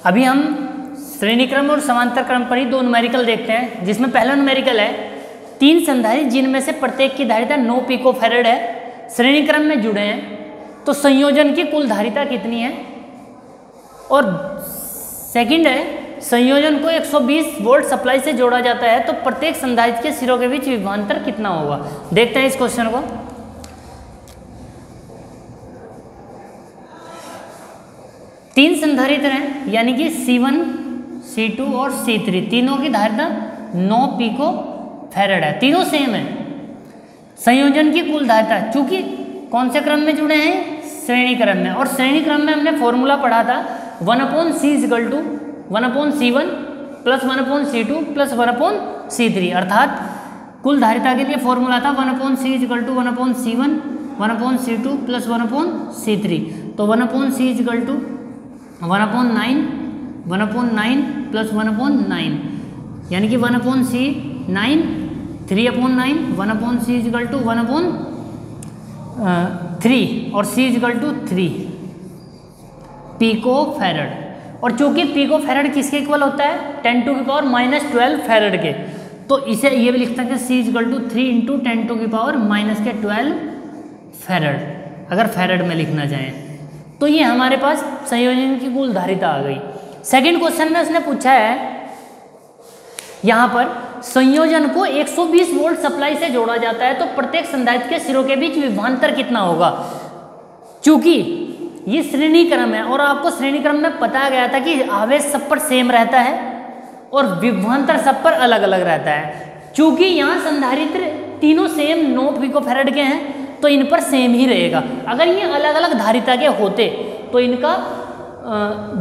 अभी हम श्रेणी क्रम और समांतर क्रम पर ही दो न्यूमेरिकल देखते हैं, जिसमें पहला न्यूमेरिकल है 3 संधारित्र जिनमें से प्रत्येक की धारिता 9 पिकोफैरेड है, श्रेणी क्रम में जुड़े हैं, तो संयोजन की कुल धारिता कितनी है। और सेकंड है संयोजन को 120 वोल्ट सप्लाई से जोड़ा जाता है, तो प्रत्येक संधारित्र के सिरों के बीच विभवांतर कितना होगा। देखते हैं इस क्वेश्चन को। तीन संधारित्र हैं, यानी कि C1, C2 और C3, तीनों की धारिता 9 पिकोफैरेड है, तीनों सेम है। संयोजन की कुल धारिता, चूंकि कौन से क्रम में जुड़े हैं, श्रेणी क्रम में, और श्रेणी क्रम में हमने फॉर्मूला पढ़ा था 1/C = 1/C1 + 1/C2 + 1/C3, अर्थात कुल धारिता के लिए फॉर्मूला था 1/C = 1/C1 1/C2 + 1/C3, तो 1/C = 1/9 1/9 + 1/9, यानी कि 1/C 9 3/9 1/C = 1/3 और C = 3 पिकोफैरेड। और चूंकि पिकोफैरेड किसके इक्वल होता है, 10⁻⁻12 फैरेड के, तो इसे ये भी लिख सकते हैं C = 3 × 10⁻12 फैरेड, अगर फैरेड में लिखना चाहें। तो ये हमारे पास संयोजन की कुल धारिता आ गई। सेकंड क्वेश्चन में उसने पूछा है यहाँ पर संयोजन को 120 वोल्ट सप्लाई से जोड़ा जाता है, तो प्रत्येक संधारित्र के सिरों के बीच विभवांतर कितना होगा। चूंकि ये श्रेणी क्रम है और आपको श्रेणी क्रम में बताया गया था कि आवेश सब पर सेम रहता है और विभवांतर सब पर अलग अलग रहता है। चूंकि यहाँ संधारित्र तीनों सेम 9 पिकोफैरेड के हैं, तो इन पर सेम ही रहेगा। अगर ये अलग अलग धारिता के होते तो इनका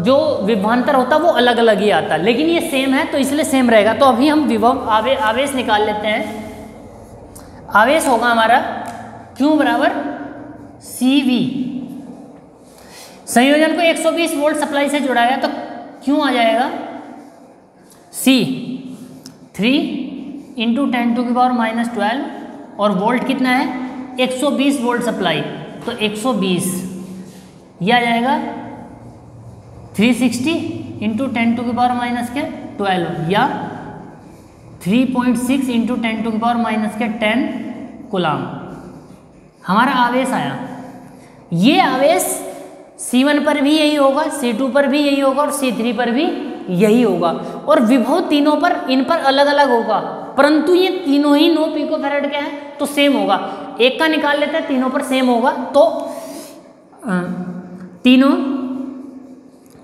जो विभवांतर होता वो अलग अलग ही आता, लेकिन ये सेम है तो इसलिए सेम रहेगा। तो अभी हम विभव आवेश निकाल लेते हैं। आवेश होगा हमारा Q = CV। संयोजन को 120 वोल्ट सप्लाई से जोड़ा गया, तो Q आ जाएगा C 3 × 10⁻12 और वोल्ट कितना है 120 वोल्ट सप्लाई, तो 120 यह आ जाएगा 360 × 10⁻12 या 3.6 × 10⁻10 कूलाम हमारा आवेश आया। ये आवेश C1 पर भी यही होगा, C2 पर भी यही होगा और C3 पर भी यही होगा, और विभव तीनों पर इन पर अलग अलग होगा, परंतु ये तीनों ही 9 पिकोफैरेड के हैं तो सेम होगा। एक का निकाल लेते हैं, तीनों पर सेम होगा, तो तीनों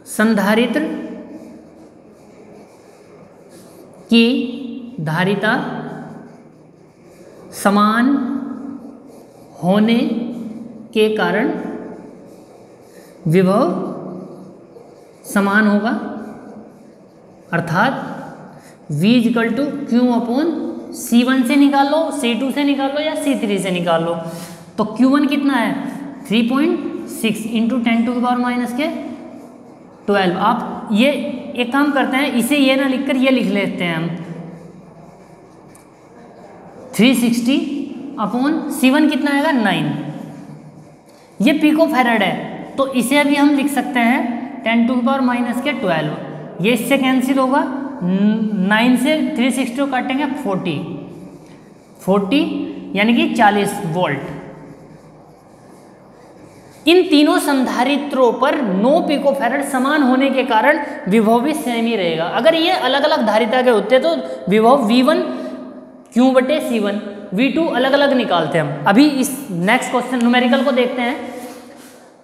संधारित्र की धारिता समान होने के कारण विभव समान होगा, अर्थात V = Q/C1 से निकाल लो, C2 से निकाल लो या C3 से निकाल लो, तो Q1 कितना है 3.6 × 10⁻12। आप ये एक काम करते हैं, इसे ये ना लिखकर ये लिख लेते हैं हम 360/C1 कितना आएगा 9। ये पिकोफैरेड है, तो इसे अभी हम लिख सकते हैं 10⁻12। ये इससे कैंसिल होगा, 9 से 360 को काटेंगे 40 यानी कि 40 वोल्ट। इन तीनों संधारित्रों पर 9 पिकोफैरेड समान होने के कारण विभव भी सेम ही रहेगा। अगर ये अलग अलग धारिता के होते तो विभव V1 Q/C1 V2 अलग अलग निकालते हम। अभी इस नेक्स्ट क्वेश्चन न्यूमेरिकल को देखते हैं।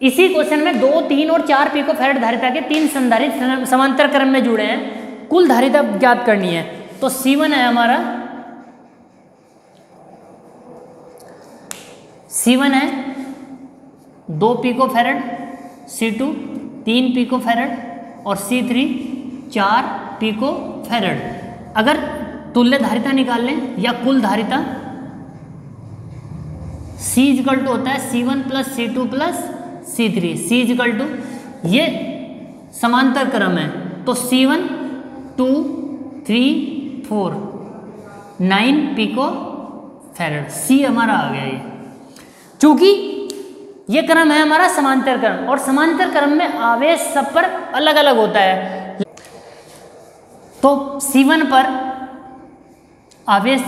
इसी क्वेश्चन में 2, 3 और 4 पिकोफैरेड धारिता के 3 संधारित्र समांतर क्रम में जुड़े हैं, कुल धारिता ज्ञात करनी है। तो C1 है हमारा, C1 है 2 पिकोफैरेड, C2 3 पिकोफैरेड और C3 4 पिकोफैरेड। अगर तुल्य धारिता निकाल लें या कुल धारिता, C = होता है C1 + C2 + C3। C = ये समांतर क्रम है, तो C1 2 3 4 9 पिकोफैरेड। C हमारा आ गया। ये चूंकि ये क्रम है हमारा समांतर क्रम, और समांतर क्रम में आवेश सब पर अलग अलग होता है, तो C1 पर आवेश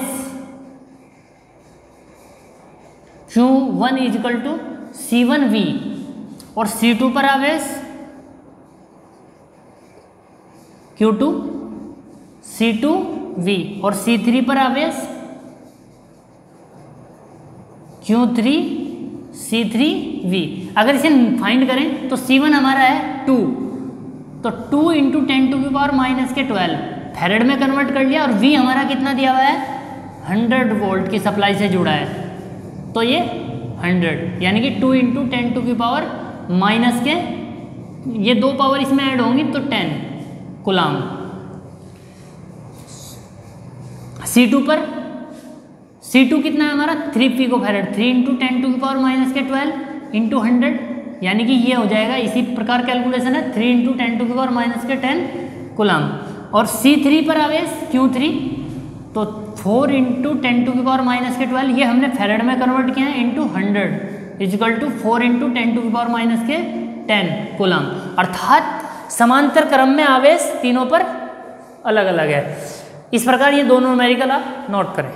Q1 इजिकल टू C1V और C2 पर आवेश Q2 C2V और C3 पर आवेश Q3 C3V। अगर इसे फाइंड करें तो C1 हमारा है 2, तो 2 इंटू 10⁻⁻12 फैरेड में कन्वर्ट कर लिया, और V हमारा कितना दिया हुआ है 100 वोल्ट की सप्लाई से जुड़ा है, तो ये 100 यानी कि 2 इंटू 10⁻⁻, ये दो पावर इसमें ऐड होंगी तो 10 कूलाम। C2 पर C2 कितना है हमारा 3 पिकोफैरेड, 3 इंटू 10⁻⁻12 इंटू 100, यानी कि ये हो जाएगा, इसी प्रकार कैलकुलेशन है 3 इंटू 10⁻⁻10 कूलाम। और C3 पर आवेश Q3 तो 4 इंटू 10⁻⁻12, ये हमने फैरेड में कन्वर्ट किया है into 100 is equal to 4 into 10⁻10 coulomb. अर्थात समांतर क्रम में आवेश तीनों पर अलग अलग है। इस प्रकार ये दोनों न्यूमेरिकल आप नोट करें।